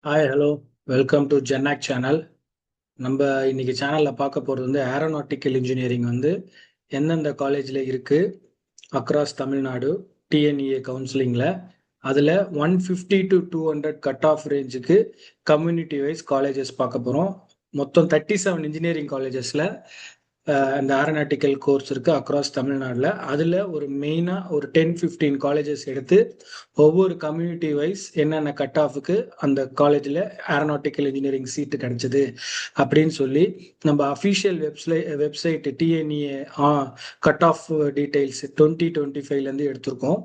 Hi hello, welcome to ஜென்னாக் channel. நம்ம இன்னைக்கு சேனலில் பார்க்க போகிறது வந்து ஏரோநாட்டிக்கல் இன்ஜினியரிங் வந்து எந்தெந்த காலேஜில் இருக்குது அக்ராஸ் தமிழ்நாடு டிஎன்இஏ கவுன்சிலிங்கில். அதில் 150 to 200 கட் ஆஃப் ரேஞ்சுக்கு கம்யூனிட்டி வைஸ் காலேஜஸ் பார்க்க போகிறோம். மொத்தம் 37 இன்ஜினியரிங் காலேஜஸில் இந்த ஏரோநாட்டிக்கல் கோர்ஸ் இருக்குது அக்ராஸ் தமிழ்நாட்டில். அதில் ஒரு மெயினாக ஒரு 10-15 காலேஜஸ் எடுத்து ஒவ்வொரு கம்யூனிட்டி வைஸ் என்னென்ன கட் ஆஃபுக்கு அந்த காலேஜில் ஏரோநாட்டிக்கல் இன்ஜினியரிங் சீட்டு கிடைச்சது அப்படின்னு சொல்லி நம்ம official website TNEA cut off details 2025லேருந்து எடுத்திருக்கோம்.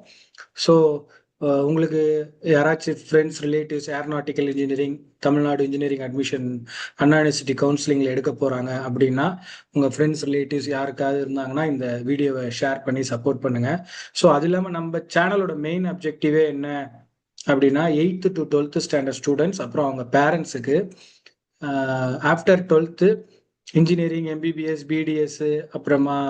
ஸோ உங்களுக்கு யாராச்சும் friends relatives aeronautical engineering Tamil Nadu engineering admission Anna university கவுன்சிலிங்கில் எடுக்க போகிறாங்க அப்படின்னா உங்கள் ஃப்ரெண்ட்ஸ் ரிலேட்டிவ்ஸ் யாருக்காவது இருந்தாங்கன்னா இந்த வீடியோவை ஷேர் பண்ணி சப்போர்ட் பண்ணுங்கள். ஸோ அது இல்லாமல் நம்ம சேனலோட மெயின் அப்ஜெக்டிவே என்ன அப்படின்னா 8th to 12th standard students அப்புறம் அவங்க பேரண்ட்ஸுக்கு after 12th engineering MBBS BDS அப்புறமா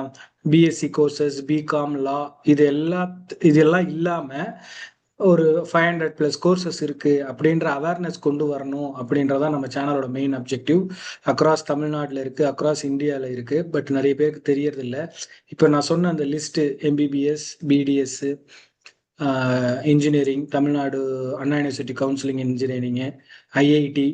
பிஎஸ்சி கோர்சஸ் பிகாம் லா இதெல்லாம் இல்லாமல் ஒரு 500+ கோர்சஸ் இருக்கு அப்படின்ற அவேர்னஸ் கொண்டு வரணும் அப்படின்றதான் நம்ம சேனலோட மெயின் அப்ஜெக்டிவ். அக்ராஸ் தமிழ்நாட்டில் இருக்கு, அக்ராஸ் இந்தியாவில் இருக்கு, பட் நிறைய பேருக்கு தெரியறது இல்லை. இப்போ நான் சொன்ன அந்த list MBBS BDS engineering Tamil Nadu Anna university counselling இன்ஜினியரிங்கு ஐஐடி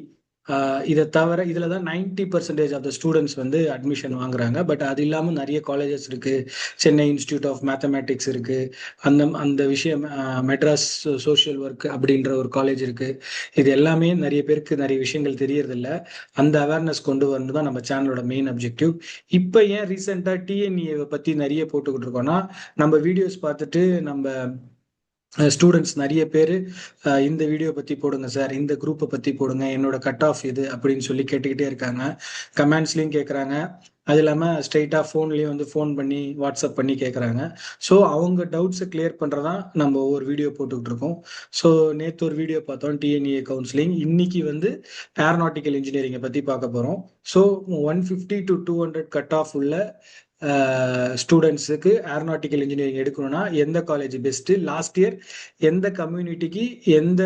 இதை தவிர இதில் தான் 90% ஆஃப் த ஸ்டூடெண்ட்ஸ் வந்து அட்மிஷன் வாங்குறாங்க. பட் அது இல்லாமல் நிறைய காலேஜஸ் இருக்குது. சென்னை இன்ஸ்டியூட் ஆஃப் மேத்தமேட்டிக்ஸ் இருக்குது, அந்த விஷயம் மெட்ராஸ் சோஷியல் ஒர்க் அப்படின்ற ஒரு காலேஜ் இருக்குது. இது எல்லாமே நிறைய பேருக்கு நிறைய விஷயங்கள் தெரியறதில்ல. அந்த அவேர்னஸ் கொண்டு வரணும் தான் நம்ம சேனலோட மெயின் அப்ஜெக்டிவ். இப்போ ஏன் ரீசெண்டாக டிஎன்இஏவை பற்றி நிறைய போட்டுக்கிட்டு இருக்கோம்னா, நம்ம வீடியோஸ் பார்த்துட்டு நம்ம ஸ்டூடெண்ட்ஸ் நிறைய பேர் இந்த வீடியோ பற்றி போடுங்க சார், இந்த குரூப்பை பற்றி போடுங்க, என்னோட கட் ஆஃப் இது அப்படின்னு சொல்லி கேட்டுக்கிட்டே இருக்காங்க. கமெண்ட்ஸ்லையும் கேட்குறாங்க, அது இல்லாமல் ஸ்ட்ரைட்டாக ஃபோன்லேயும் வந்து ஃபோன் பண்ணி வாட்ஸ்அப் பண்ணி கேட்குறாங்க. ஸோ அவங்க டவுட்ஸை கிளியர் பண்ணுறதான் நம்ம ஒரு வீடியோ போட்டுக்கிட்டு இருக்கோம். ஸோ நேற்று ஒரு வீடியோ பார்த்தோம் டிஎன்இஏ கவுன்சிலிங், இன்னைக்கு வந்து ஏரோநாட்டிக்கல் இன்ஜினியரிங்கை பற்றி பார்க்க போகிறோம். ஸோ 150 to 200 கட் ஆஃப் உள்ள ஸ்டூடெண்ட்ஸுக்கு ஏரோநாட்டிக்கல் இன்ஜினியரிங் எடுக்கணும்னா எந்த காலேஜ் பெஸ்ட்டு, லாஸ்ட் இயர் எந்த கம்யூனிட்டிக்கு எந்த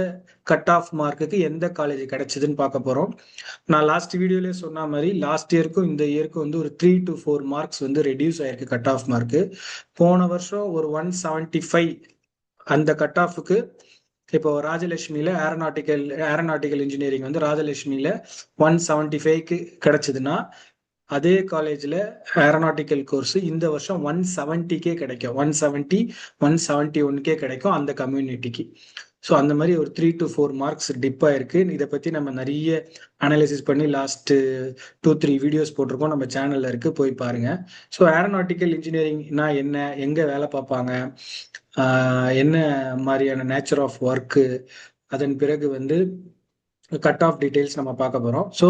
கட் ஆஃப் மார்க்குக்கு எந்த காலேஜ் கிடைச்சதுன்னு பார்க்க போகிறோம். நான் லாஸ்ட் வீடியோலேயே சொன்ன மாதிரி லாஸ்ட் இயருக்கும் இந்த இயருக்கும் வந்து ஒரு 3 to 4 மார்க்ஸ் வந்து ரெடியூஸ் ஆயிருக்கு கட் ஆஃப் மார்க்கு. போன வருஷம் ஒரு 175 அந்த கட் ஆஃபுக்கு இப்போ ராஜலட்சுமியில ஏரோநாட்டிக்கல் இன்ஜினியரிங் வந்து ராஜலட்சுமியில 175க்கு கிடைச்சதுன்னா அதே காலேஜில் ஏரோநாட்டிக்கல் கோர்ஸ் இந்த வருஷம் 170க்கே கிடைக்கும், 170 171க்கே கிடைக்கும் அந்த கம்யூனிட்டிக்கு. ஸோ அந்த மாதிரி ஒரு 3 to 4 மார்க்ஸ் டிப் ஆயிருக்கு. இதை பற்றி நம்ம நிறைய அனலைசிஸ் பண்ணி லாஸ்ட் 2-3 வீடியோஸ் போட்டிருக்கோம், நம்ம சேனல்ல இருக்கு, போய் பாருங்க. ஸோ ஏரோநாட்டிக்கல் இன்ஜினியரிங்னா என்ன, எங்கே வேலை பார்ப்பாங்க, என்ன மாதிரியான நேச்சர் ஆஃப் ஒர்க்கு, அதன் பிறகு வந்து கட் ஆஃப் டீடைல்ஸ் நம்ம பார்க்க போகிறோம். ஸோ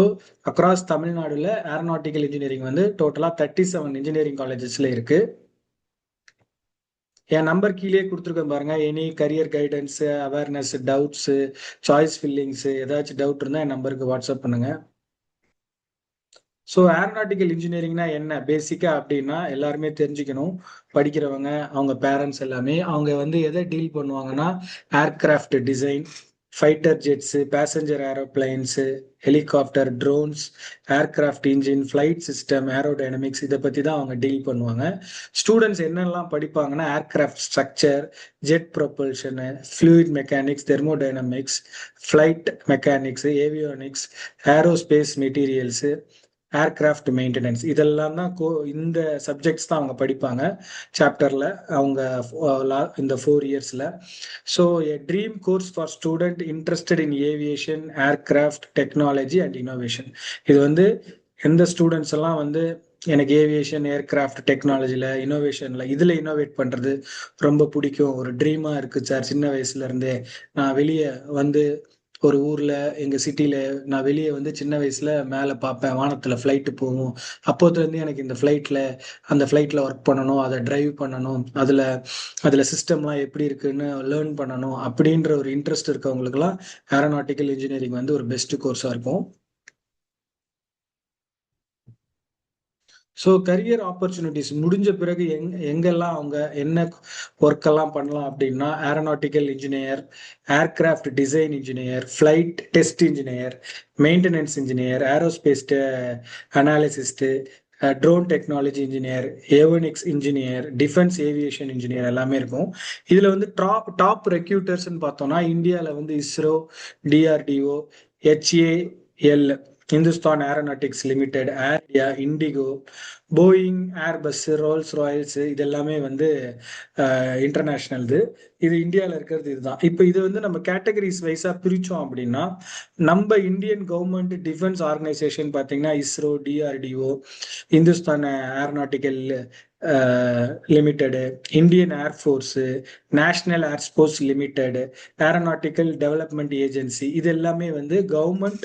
அக்ராஸ் தமிழ்நாடுல ஏரோநாட்டிக்கல் இன்ஜினியரிங் வந்து டோட்டலாக 37 இன்ஜினியரிங் காலேஜஸ்ல இருக்கு. என் நம்பர் கீழே கொடுத்துருக்கேன் பாருங்க. Any career guidance, awareness, doubts, choice fillings, ஏதாச்சும் டவுட் இருந்தால் என் நம்பருக்கு வாட்ஸ்அப் பண்ணுங்க. ஸோ ஏரோநாட்டிக்கல் இன்ஜினியரிங்னா என்ன பேசிக்கா அப்படின்னா எல்லாருமே தெரிஞ்சுக்கணும். படிக்கிறவங்க, அவங்க பேரண்ட்ஸ் எல்லாமே அவங்க வந்து எதை டீல் பண்ணுவாங்கன்னா aircraft design, fighter jets, passenger aeroplanes, helicopter, drones, aircraft engine, flight system, aerodynamics, இதை பற்றி தான் அவங்க டீல் பண்ணுவாங்க. ஸ்டூடெண்ட்ஸ் என்னெல்லாம் படிப்பாங்கன்னா aircraft structure, jet propulsion, fluid mechanics, thermodynamics, flight mechanics, avionics, aerospace materials, aircraft maintenance, இதெல்லாம் தான் இந்த சப்ஜெக்ட்ஸ் தான் அவங்க படிப்பாங்க சாப்டர்ல அவங்க இந்த 4 இயர்ஸ்ல. So a dream course for student interested in aviation, aircraft technology and innovation. இது வந்து எந்த ஸ்டூடெண்ட்ஸ் எல்லாம் வந்து எனக்கு ஏவியேஷன், ஏர்கிராஃப்ட் டெக்னாலஜியில், இனோவேஷனில் இதில் இனோவேட் பண்ணுறது ரொம்ப பிடிக்கும், ஒரு ட்ரீமாக இருக்குது சார், சின்ன வயசுலேருந்தே நான் வெளியே வந்து ஒரு ஊரில் எங்கள் சிட்டியில் நான் வெளியே வந்து சின்ன வயசில் மேலே பார்ப்பேன், வானத்தில் ஃப்ளைட்டு போகும், அப்போதுலேருந்து எனக்கு இந்த அந்த ஃப்ளைட்டில் ஒர்க் பண்ணணும், அதை டிரைவ் பண்ணணும், அதில் சிஸ்டம்லாம் எப்படி இருக்குன்னு லேர்ன் பண்ணணும் அப்படின்ற ஒரு இன்ட்ரெஸ்ட் இருக்கவங்களுக்குலாம் ஏரோநாட்டிக்கல் இன்ஜினியரிங் வந்து ஒரு பெஸ்ட் கோர்ஸாக இருக்கும். ஸோ கரியர் ஆப்பர்ச்சுனிட்டிஸ் முடிஞ்ச பிறகு எங்கெல்லாம் அவங்க என்ன ஒர்க் எல்லாம் பண்ணலாம் அப்படின்னா, aeronautical engineer, aircraft design engineer, flight test engineer, maintenance engineer, aerospace analyst, drone technology engineer, avionics engineer, defence aviation engineer எல்லாமே இருக்கும். இதுல வந்து டாப் ரெக்யூட்டர்ஸ்ன்னு பார்த்தோம்னா இந்தியாவில் வந்து ISRO, DRDO, HAL, Hindustan aeronautics limited, air India, IndiGo, Boeing, Airbus, Rolls Royce, இது எல்லாமே வந்து இன்டர்நேஷ்னல். இது இந்தியாவில் இருக்கிறது இதுதான். இப்போ இது வந்து நம்ம கேட்டகரிஸ் வைஸாக பிரித்தோம் அப்படின்னா, நம்ம இந்தியன் கவர்மெண்ட் டிஃபென்ஸ் ஆர்கனைசேஷன் பார்த்தீங்கன்னா ISRO, DRDO, Hindustan aeronautical limited, Indian air force, national air sports limited, aeronautical development agency, இது எல்லாமே வந்து கவர்மெண்ட்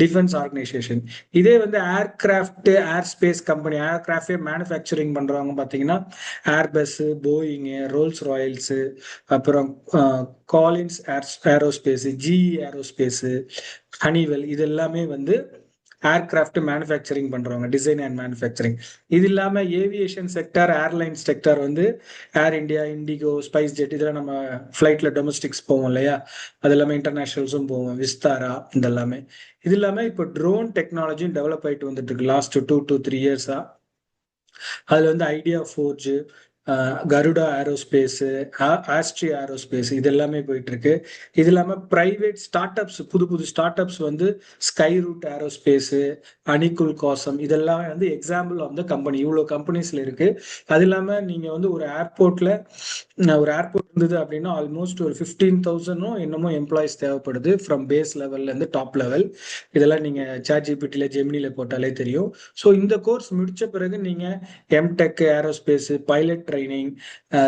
டிஃபென்ஸ் ஆர்கனைசேஷன். இதே வந்து ஏர்கிராஃப்ட் ஏர்ஸ்பேஸ் கம்பெனி, ஏர்கிராஃப்டே மேனுஃபேக்சரிங் பண்றவங்க பார்த்தீங்கன்னா ஏர்பஸ், போயிங்கு, ரோல்ஸ் ராயல்ஸு, அப்புறம் Collins aerospace, GE aerospace, Honeywell, இது எல்லாமே வந்து ஏர்கிராஃப்ட் மேனுஃபேக்சரிங் பண்றவங்க, டிசைன் அண்ட் மேனுஃபேக்சரிங். இது இல்லாம ஏவியேஷன் செக்டார், ஏர்லைன்ஸ் செக்டார் வந்து air India, IndiGo, SpiceJet, இதெல்லாம் நம்ம ஃபிளைட்ல டொமஸ்டிக்ஸ் போவோம் இல்லையா, அது எல்லாமே இன்டர்நேஷனல்ஸும் போவோம், விஸ்தாரா, இதெல்லாமே. இது இல்லாம இப்போ ட்ரோன் டெக்னாலஜியும் டெவலப் ஆயிட்டு வந்துட்டு இருக்கு லாஸ்ட் 2 to 3 இயர்ஸா. அதுல வந்து ஐடியா ஃபோர்ஜ், கருடா ஏரோஸ்பேஸ், ஆஸ்ட்ரி ஏரோஸ்பேஸ், இது எல்லாமே போயிட்டு இருக்கு. இது இல்லாம பிரைவேட் ஸ்டார்ட் அப்ஸ், புது ஸ்டார்ட் அப்ஸ் வந்து ஸ்கை ரூட் ஏரோஸ்பேஸ், அனிகுல் காசம், இதெல்லாம் வந்து எக்ஸாம்பிள் ஆஃப் த கம்பெனி. இவ்வளோ கம்பெனிஸ்ல இருக்கு. அது இல்லாம நீங்க வந்து ஒரு ஏர்போர்ட் இருந்தது அப்படின்னா ஆல்மோஸ்ட் ஒரு 15,000 என்னமோ எம்ப்ளாயிஸ் தேவைப்படுது, ஃப்ரம் பேஸ் லெவல்ல இருந்து டாப் லெவல். இதெல்லாம் நீங்க ChatGPT, ஜெமினில போட்டாலே தெரியும். ஸோ இந்த கோர்ஸ் முடிச்ச பிறகு நீங்க MTech aerospace, pilot training,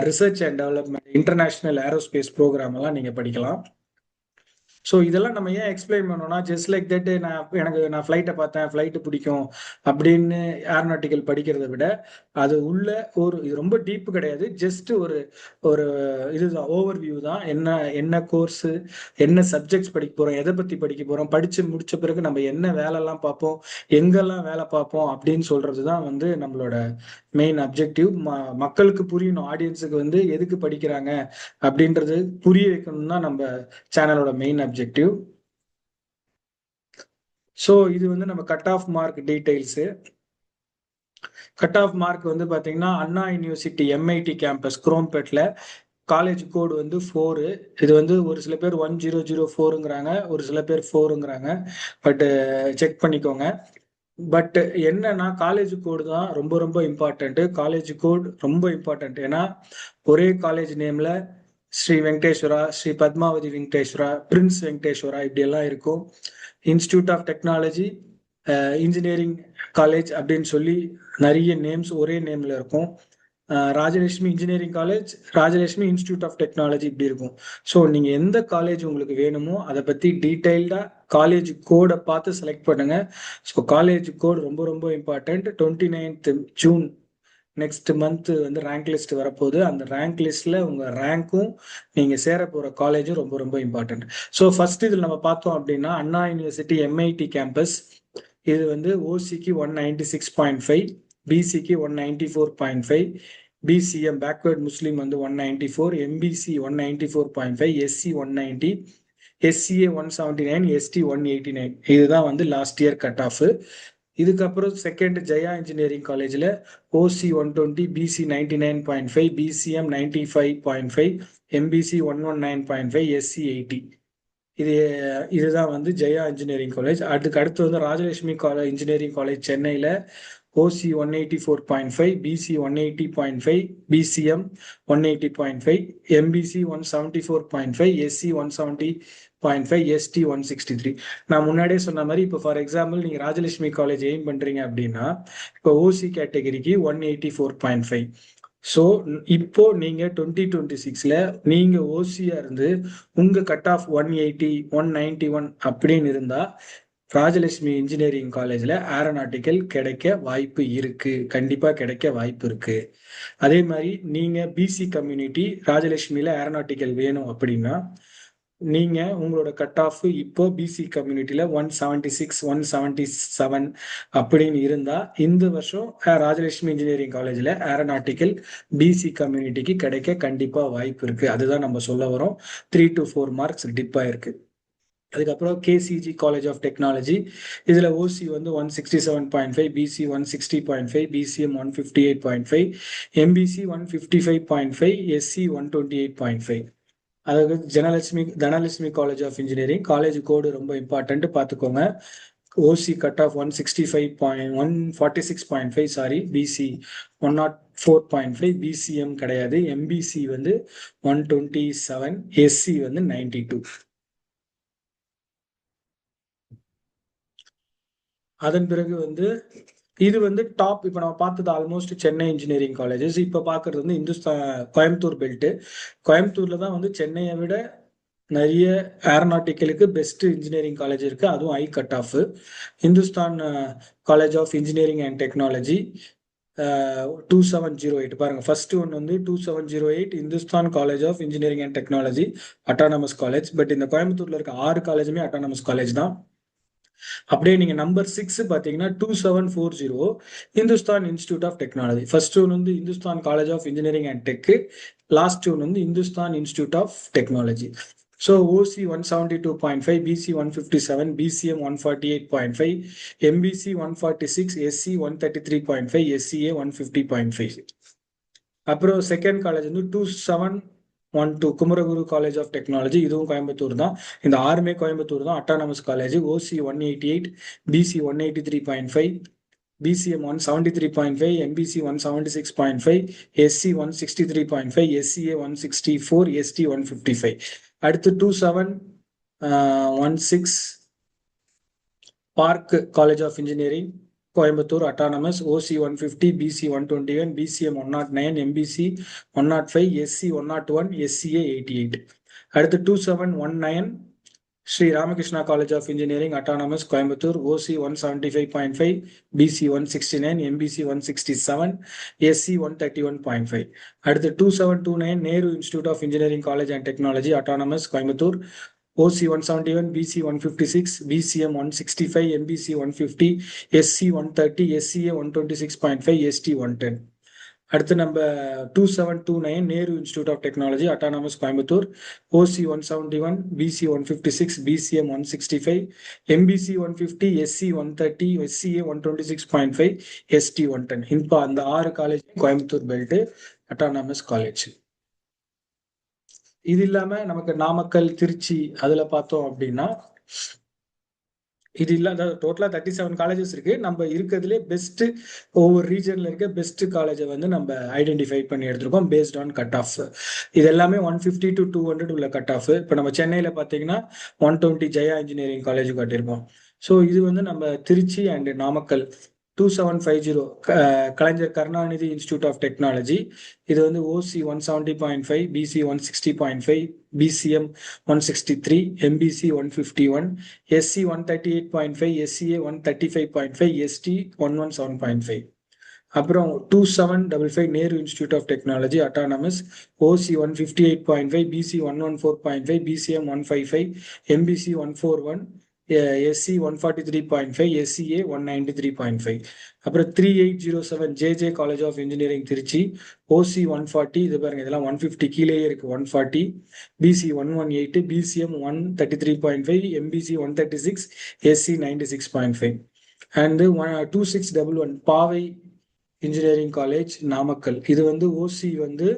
research and development, international aerospace program எல்லாம் நீங்க படிக்கலாம். ஸோ இதெல்லாம் நம்ம ஏன் எக்ஸ்பிளைன் பண்ணோம்னா, ஜஸ்ட் லைக் தட் நான் ஃப்ளைட்டை பார்த்தேன், ஃப்ளைட்டு பிடிக்கும் அப்படின்னு ஏரோநாட்டிக்கல் படிக்கிறத விட, அது உள்ள இது ரொம்ப டீப் கிடையாது, ஜஸ்ட் ஒரு இதுதான், ஓவர் வியூ தான். என்ன கோர்ஸ், என்ன சப்ஜெக்ட்ஸ் படிக்க போறோம், எதை பத்தி படிக்க போறோம், படிச்சு முடிச்ச பிறகு நம்ம என்ன வேலைலாம் பார்ப்போம், எங்கெல்லாம் வேலை பார்ப்போம் அப்படின்னு சொல்றது தான் வந்து நம்மளோட மெயின் அப்ஜெக்டிவ். மக்களுக்கு புரியணும், ஆடியன்ஸுக்கு வந்து எதுக்கு படிக்கிறாங்க அப்படின்றது புரிய வைக்கணும் தான் நம்ம சேனலோட மெயின் அப்ஜெக்டிவ். ஸோ இது வந்து நம்ம cut off mark details. Cut off mark வந்து பார்த்தீங்கன்னா அண்ணா யூனிவர்சிட்டி MIT கேம்பஸ் குரோம்பேட்ல காலேஜ் கோடு வந்து 4. இது வந்து ஒரு சில பேர் 1004ங்கிறாங்க, ஒரு சில பேர் 4ங்கிறாங்க. பட் செக் பண்ணிக்கோங்க. பட் என்னன்னா காலேஜ் கோடு தான் ரொம்ப ரொம்ப இம்பார்ட்டன்ட். காலேஜ் கோட் ரொம்ப இம்பார்ட்டன்ட். ஏன்னா ஒரே காலேஜ் நேம்ல ஸ்ரீ வெங்கடேஸ்வரா, ஸ்ரீ பத்மாவதி வெங்கடேஸ்வரா, பிரின்ஸ் வெங்கடேஸ்வரா, இப்படி எல்லாம் இருக்கும். Institute of technology, engineering college அப்படின்னு சொல்லி நிறைய நேம்ஸ் ஒரே நேம்ல இருக்கும். Rajalakshmi engineering college, Rajalakshmi institute of technology, இப்படி இருக்கும். ஸோ நீங்க எந்த காலேஜ் உங்களுக்கு வேணுமோ அதை பத்தி டீடைல்டா காலேஜ் கோடை பார்த்து செலக்ட் பண்ணுங்க. ஸோ காலேஜ் கோட் ரொம்ப ரொம்ப important. 29th June next month வந்து ரேங்க் லிஸ்ட் வரப்போகுது. அந்த ரேங்க் லிஸ்ட்ல உங்க ரேங்க்கும் நீங்க சேர போற காலேஜும் ரொம்ப ரொம்ப இம்பார்ட்டன்ட். ஸோ ஃபர்ஸ்ட் இதில் நம்ம பார்த்தோம் அப்படின்னா அண்ணா யூனிவர்சிட்டி MIT கேம்பஸ். இது வந்து OCக்கு 196.5, BCக்கு 194.5, BCM பேக்வர்ட் முஸ்லீம் வந்து 194, MBC 194.5, SC 190, SCA 179, ST 189. இதுதான் வந்து லாஸ்ட் இயர் கட் ஆஃப். இதுக்கப்புறம் செகண்ட் ஜெயா இன்ஜினியரிங் காலேஜில் OC 120, BC 99.5, BCM 95.5, MBC 119.5, SC 80. இதுதான் வந்து ஜெயா இன்ஜினியரிங் காலேஜ். அடுத்து வந்து ராஜலட்சுமி இன்ஜினியரிங் காலேஜ் சென்னையில் OC 184.5, BC 180.5, BCM 180.5, MBC 174.5, SC 170.5, ST 163. நான் முன்னாடியே சொன்ன மாதிரி இப்போ ஃபார் எக்ஸாம்பிள் நீங்க ராஜலட்சுமி காலேஜ் எய்ம் பண்றீங்க அப்படின்னா இப்போ OC கேட்டகரிக்கு 184.5. ஸோ இப்போ நீங்க 2026ல நீங்க ஓசியா இருந்து உங்க கட் ஆஃப் 180, 191 அப்படின்னு இருந்தா ராஜலட்சுமி இன்ஜினியரிங் காலேஜ்ல ஏரோநாட்டிக்கல் கிடைக்க வாய்ப்பு இருக்கு, கண்டிப்பா கிடைக்க வாய்ப்பு இருக்கு. அதே மாதிரி நீங்க BC கம்யூனிட்டி ராஜலட்சுமியில ஏரோநாட்டிக்கல் வேணும் அப்படின்னா நீங்க உங்களோட கட் ஆஃப் இப்போ பிசி கம்யூனிட்டியில 176 177 அப்படின்னு இருந்தா இந்த வருஷம் ராஜலட்சுமி இன்ஜினியரிங் காலேஜ்ல ஏரோநாட்டிக்கல் பிசி கம்யூனிட்டிக்கு கிடைக்க கண்டிப்பா வாய்ப்பு இருக்கு. அதுதான் நம்ம சொல்ல வரோம். 3 to 4 மார்க்ஸ் டிப் ஆயிருக்கு. அதுக்கப்புறம் கேசிஜி காலேஜ் ஆஃப் டெக்னாலஜி, இதுல ஓசி வந்து 167.5, பிசி 160.5, பிசிஎம் 158.5, எம்பிசி 155.5, எஸ்சி 128.5. அதாவது Dhanalakshmi college of engineering college code ரொம்ப இம்பார்ட்டன்ட் பார்த்துக்கோங்க. OC cut off 146.5, sorry, BC 104.5, BCM கிடையாது, எம்பிசி வந்து 127, எஸ்சி வந்து 92. அதன் பிறகு வந்து இது வந்து டாப். இப்போ நம்ம பார்த்தது ஆல்மோஸ்ட் சென்னை இன்ஜினியரிங் காலேஜஸ். இப்போ பார்க்கறது வந்து கோயம்புத்தூர் பெல்ட். கோயம்புத்தூர்ல தான் வந்து சென்னையை விட நிறைய ஏரோநாட்டிக்கலுக்கு பெஸ்ட் இன்ஜினியரிங் காலேஜ் இருக்கு, அதுவும் high cut off. Hindustan college of engineering and technology 2708 பாருங்க. ஃபர்ஸ்ட் ஒன் வந்து 2708 Hindustan college of engineering and technology, autonomous college. But இந்த கோயம்புத்தூர்ல இருக்க 6 காலேஜுமே அட்டானமஸ் காலேஜ் தான். அப்படியே நீங்க நம்பர் 6 பாத்தீங்கன்னா 2740 Hindustan institute of technology. First one வந்து Hindustan college of engineering and tech, last one வந்து Hindustan institute of technology. So OC 172.5, BC 157, BCM 148.5, MBC 146, SC 133.5, SCA 150.5. அப்புறம் செகண்ட் காலேஜ் வந்து 2712 குமரகுரு காலேஜ் ஆஃப் டெக்னாலஜி, இதுவும் கோயம்புத்தூர் தான். இந்த 6மே கோயம்புத்தூர் தான், autonomous college. OC 188, BC 183.5, BCM 173.5, MBC 176.5, SC 163.5, SCA 164, ST 155. அடுத்து 2716 park college of engineering, Coimbatore, autonomous. OC 150, BC 121, BCM 109, MBC 105, SC 101, SCA 88. அடுத்து 2719 Shri Ramakrishna college of engineering, autonomous, Coimbatore. OC 175.5, BC 169, MBC 167, SC 131.5. அடுத்து 2729 Nehru institute of engineering college and technology, autonomous, Coimbatore. OC 171, BC 156, BCM 165, MBC 150, SC 130, SCA 126.5, ST 110. அடுத்து நம்ம 2729 Nehru institute of technology, autonomous, Coimbatore. OC 171, BC 156, BCM 165, MBC 150, SC 130, SCA 126.5, ST 110. இப்போ அந்த 6 college Coimbatore belt autonomous college. இது இல்லாம நமக்கு நாமக்கல், திருச்சி அதுல பார்த்தோம் அப்படின்னா இது இல்லாத டோட்டலா 37 காலேஜஸ் இருக்கு. நம்ம இருக்கிறதுலே பெஸ்ட், ஒவ்வொரு ரீஜன்ல இருக்க பெஸ்ட் காலேஜை வந்து நம்ம ஐடென்டிஃபை பண்ணி எடுத்திருக்கோம் பேஸ்ட் ஆன் கட் ஆஃப். இது எல்லாமே 150 to 200 உள்ள கட் ஆஃப். இப்போ நம்ம சென்னையில பாத்தீங்கன்னா 120 ஜெயா இன்ஜினியரிங் காலேஜ் காட்டியிருக்கோம். ஸோ இது வந்து நம்ம Trichy and Namakkal 2750 Kalaignar Karunanidhi institute of technology, இது வந்து OC 170.5, BC 160.5, BCM 163, MBC 151, SC 138.5, SCA 135.5, ST 117.5. அப்புறம் 2755 Nehru institute of technology, autonomous, OC 158.5, BC 114.5, BCM 155, MBC 141, SC 143.5, SCA 193.5. அப்புறம் 3807 JJ college of engineering Trichy, OC 140, இது பாருங்க இதெல்லாம் 150 கீழேயே இருக்கு, 140, BC 118, BCM 133.5, MBC 136, SC 96.5. And 2611 Paavai engineering college, Namakkal, இது வந்து ஓசி வந்து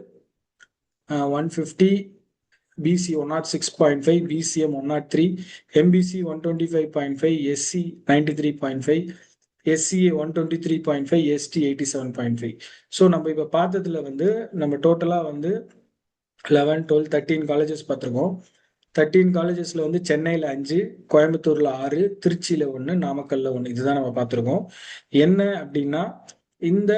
150, BC 106.5, BCM 103, MBC 125.5, SC 93.5, SCA 123.5, ST 87.5. So நம்ம இப்போ பார்த்ததுல வந்து நம்ம டோட்டலா வந்து 11, 12, 13 காலேஜஸ் பார்த்துருக்கோம். 13 காலேஜஸ்ல வந்து சென்னையில 5, கோயம்புத்தூர்ல 6, திருச்சியில 1, நாமக்கல்ல 1, இதுதான் நம்ம பார்த்துருக்கோம். என்ன அப்படின்னா இந்த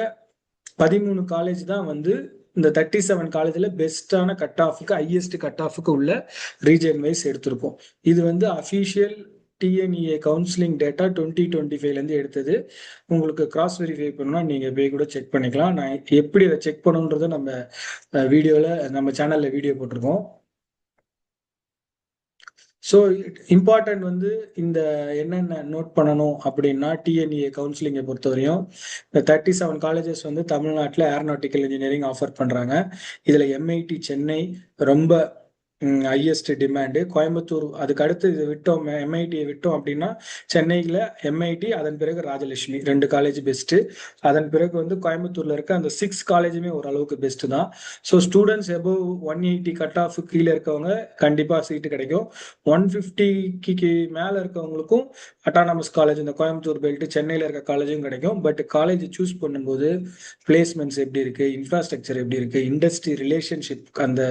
13 காலேஜ் தான் வந்து இந்த 37 காலேஜ்ல பெஸ்டான கட் ஆஃபுக்கு, ஹையஸ்ட் கட் ஆஃபுக்கு உள்ள ரீஜன் வைஸ் எடுத்திருக்கோம். இது வந்து அஃபீஷியல் டிஎன்இஏ கவுன்சிலிங் டேட்டா 2025ல இருந்து எடுத்தது. உங்களுக்கு கிராஸ் வெரிஃபை பண்ணணும்னா நீங்க போய் கூட செக் பண்ணிக்கலாம். நான் எப்படி அதை செக் பண்ணுன்றதை நம்ம வீடியோல, நம்ம சேனல்ல வீடியோ போட்டிருக்கோம். ஸோ இம்பார்ட்டன்ட் வந்து இந்த என்னென்ன நோட் பண்ணணும் அப்படின்னா, டிஎன்இஏ கவுன்சிலிங்கை பொறுத்தவரையும் இந்த 37 காலேஜஸ் வந்து தமிழ்நாட்டில் ஏரோநாட்டிக்கல் இன்ஜினியரிங் ஆஃபர் பண்ணுறாங்க. இதில் எம்ஐடி சென்னை ரொம்ப ஹையஸ்ட் டிமாண்டு. கோயம்புத்தூர் அதுக்கு அடுத்து இது விட்டோம், எம்ஐடியை விட்டோம் அப்படின்னா சென்னையில் எம்ஐடி, அதன் பிறகு ராஜலட்சுமி 2 காலேஜ் பெஸ்ட்டு. அதன் பிறகு வந்து கோயம்புத்தூர்ல இருக்க அந்த 6 காலேஜுமே ஓரளவுக்கு பெஸ்ட்டு தான். So students above 180 cut off கீழே இருக்கவங்க கண்டிப்பாக சீட்டு கிடைக்கும். 150க்கு மேலே இருக்கவங்களுக்கும் அட்டானமஸ் காலேஜ் இந்த கோயம்புத்தூர் பெல்ட் சென்னையில் இருக்க காலேஜும் கிடைக்கும். பட் காலேஜ் சூஸ் பண்ணும்போது பிளேஸ்மெண்ட்ஸ் எப்படி இருக்கு, இன்ஃப்ராஸ்ட்ரக்சர் எப்படி இருக்கு, இண்டஸ்ட்ரி ரிலேஷன்ஷிப் அந்த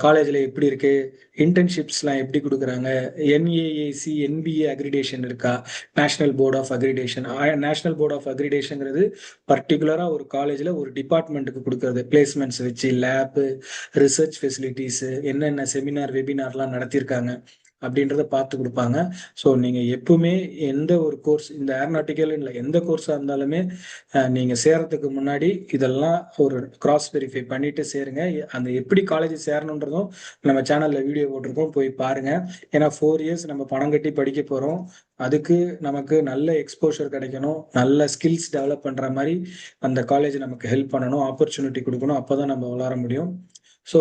காலேஜில் எப்படி இருக்கு, இன்டர்ன்ஷிப்ஸ்லாம் எப்படி கொடுக்குறாங்க, என்ஏஏசி என்பிஏ அக்ரிடேஷன் இருக்கா, national board of accreditation. National board of அக்ரிடேஷனுங்கிறது பர்டிகுலராக ஒரு காலேஜில் ஒரு டிபார்ட்மெண்ட்டுக்கு கொடுக்கறது. பிளேஸ்மெண்ட்ஸ் வச்சு லேபு, ரிசர்ச் ஃபெசிலிட்டிஸு, என்னென்ன செமினார் வெபினார்லாம் நடத்தியிருக்காங்க அப்படின்றத பார்த்து கொடுப்பாங்க. ஸோ நீங்கள் எப்பவுமே எந்த ஒரு கோர்ஸ், இந்த ஏரோநாட்டிக்கல் இல்லை எந்த கோர்ஸாக இருந்தாலுமே நீங்கள் சேரத்துக்கு முன்னாடி இதெல்லாம் ஒரு கிராஸ் வெரிஃபை பண்ணிட்டு சேருங்க. அந்த எப்படி காலேஜ் சேரணுன்றதும் நம்ம சேனலில் வீடியோ போட்டிருக்கோம், போய் பாருங்க. ஏன்னா 4 இயர்ஸ் நம்ம பணம் கட்டி படிக்க போகிறோம். அதுக்கு நமக்கு நல்ல எக்ஸ்போஷர் கிடைக்கணும், நல்ல ஸ்கில்ஸ் டெவலப் பண்ணுற மாதிரி அந்த காலேஜ் நமக்கு ஹெல்ப் பண்ணணும், ஆப்பர்ச்சுனிட்டி கொடுக்கணும். அப்போ தான் நம்ம வளர முடியும். ஸோ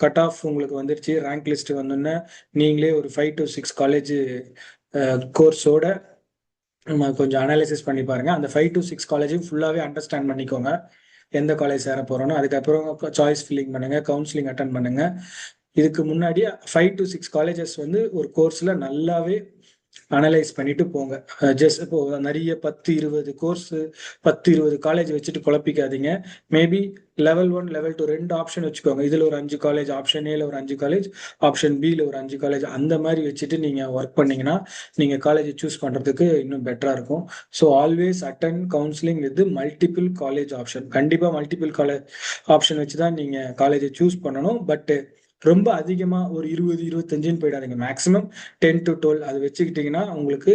கட் ஆஃப் உங்களுக்கு வந்துருச்சு, ரேங்க் லிஸ்ட் வந்தோன்னே நீங்களே ஒரு 5 to 6 காலேஜ் கோர்ஸோட கொஞ்சம் அனாலிசிஸ் பண்ணி பாருங்க. அந்த 5 to 6 காலேஜும் ஃபுல்லாகவே அண்டர்ஸ்டாண்ட் பண்ணிக்கோங்க, எந்த காலேஜ் சேர போகிறோன்னு. அதுக்கப்புறம் சாய்ஸ் ஃபில்லிங் பண்ணுங்க, கவுன்சிலிங் அட்டன் பண்ணுங்க. இதுக்கு முன்னாடி 5 to 6 காலேஜஸ் வந்து ஒரு கோர்ஸில் நல்லாவே அனலைஸ் பண்ணிட்டு போங்க. ஜஸ்ட் இப்போ நிறைய 10-20 கோர்ஸ் 10-20 காலேஜ் வச்சுட்டு குழப்பிக்காதீங்க. மேபி லெவல் 1 லெவல் 2 2 ஆப்ஷன் வச்சுக்கோங்க. இதுல ஒரு 5 காலேஜ், ஆப்ஷன் ஏல ஒரு 5 காலேஜ், ஆப்ஷன் பில ஒரு 5 காலேஜ், அந்த மாதிரி வச்சுட்டு நீங்க ஒர்க் பண்ணீங்கன்னா நீங்க காலேஜ் சூஸ் பண்றதுக்கு இன்னும் பெட்டரா இருக்கும். So always attend counselling with multiple college option. கண்டிப்பா மல்டிபிள் காலேஜ் ஆப்ஷன் வச்சுதான் நீங்க காலேஜை சூஸ் பண்ணணும். பட் ரொம்ப அதிகமா ஒரு 20-25ன்னு போயிடாதீங்க. மேக்ஸிமம் 10 to 12 அது வச்சுக்கிட்டீங்கன்னா உங்களுக்கு.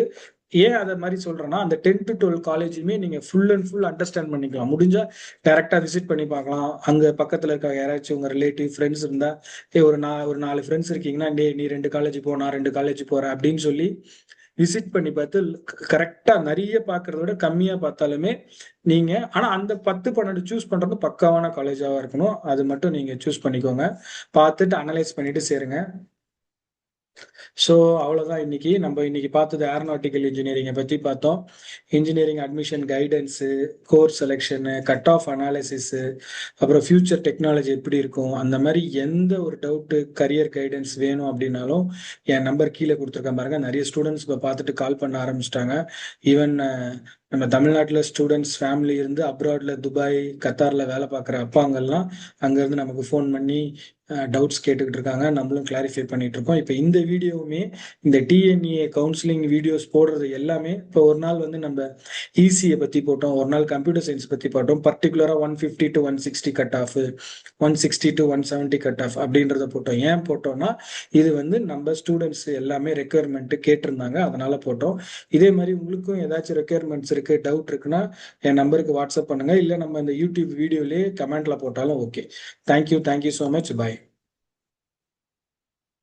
ஏன் அதை மாதிரி சொல்றேன்னா, அந்த 10 to 12 காலேஜுமே நீங்க ஃபுல் அண்ட் ஃபுல் அண்டர்ஸ்டாண்ட் பண்ணிக்கலாம். முடிஞ்சா டைரக்டா விசிட் பண்ணி பார்க்கலாம். அங்க பக்கத்துல இருக்க யாராச்சும் உங்க ரிலேட்டிவ் ஃப்ரெண்ட்ஸ் இருந்தா, ஒரு 4 ஃப்ரெண்ட்ஸ் இருக்கீங்கன்னா, நீ 2 காலேஜ் போ, நான் 2 காலேஜ் போறேன் அப்படின்னு சொல்லி விசிட் பண்ணி பார்த்து கரெக்டா நிறைய பார்க்கறத விட கம்மியா பார்த்தாலுமே நீங்க, ஆனா அந்த 10-12 சூஸ் பண்றது பக்காவான காலேஜாவா இருக்கணும். அது மட்டும் நீங்க சூஸ் பண்ணிக்கோங்க, பார்த்துட்டு அனலைஸ் பண்ணிட்டு சேருங்க. ஸோ அவ்வளோதான். இன்னைக்கு பார்த்தது ஏரோநாட்டிக்கல் இன்ஜினியரிங்கை பற்றி பார்த்தோம். Engineering admission guidance, course selection, cut off analysis, அப்புறம் ஃபியூச்சர் டெக்னாலஜி எப்படி இருக்கும், அந்த மாதிரி எந்த ஒரு டவுட்டு, கரியர் கைடன்ஸ் வேணும் அப்படின்னாலும் என் நம்பர் கீழே கொடுத்துருக்கேன் பாருங்க. நிறைய ஸ்டூடெண்ட்ஸ் இப்போ பார்த்துட்டு கால் பண்ண ஆரம்பிச்சிட்டாங்க. ஈவன் நம்ம தமிழ்நாட்டில் ஸ்டூடெண்ட்ஸ் ஃபேமிலி இருந்து அப்ராட்ல துபாய், கத்தாரில் வேலை பார்க்குற அப்பாங்கள்லாம் அங்கேருந்து நமக்கு ஃபோன் பண்ணி டவுட்ஸ் கேட்டுக்கிட்டு இருக்காங்க. நம்மளும் கிளாரிஃபை பண்ணிட்டு இருக்கோம். இப்போ இந்த வீடியோவுமே, இந்த டிஎன்இஏ கவுன்சிலிங் வீடியோஸ் போடுறது எல்லாமே, இப்போ ஒரு நாள் வந்து நம்ம இசியை பற்றி போட்டோம், ஒரு நாள் கம்ப்யூட்டர் சயின்ஸ் பற்றி போட்டோம். பர்டிகுலராக 150 to 160 cut off, 160 to 170 cut off அப்படின்றத போட்டோம். ஏன் போட்டோம்னா, இது வந்து நம்ம ஸ்டூடெண்ட்ஸ் எல்லாமே ரெக்குயர்மெண்ட் கேட்டிருந்தாங்க, அதனால போட்டோம். இதே மாதிரி உங்களுக்கும் ஏதாச்சும் ரெக்குயர்மெண்ட்ஸ் இருக்கு, டவுட் இருக்குன்னா என் நம்பருக்கு வாட்ஸ்அப் பண்ணுங்க, இல்லை நம்ம இந்த யூடியூப் வீடியோலேயே கமெண்ட்ல போட்டாலும் ஓகே. Thank you so much. பாய்.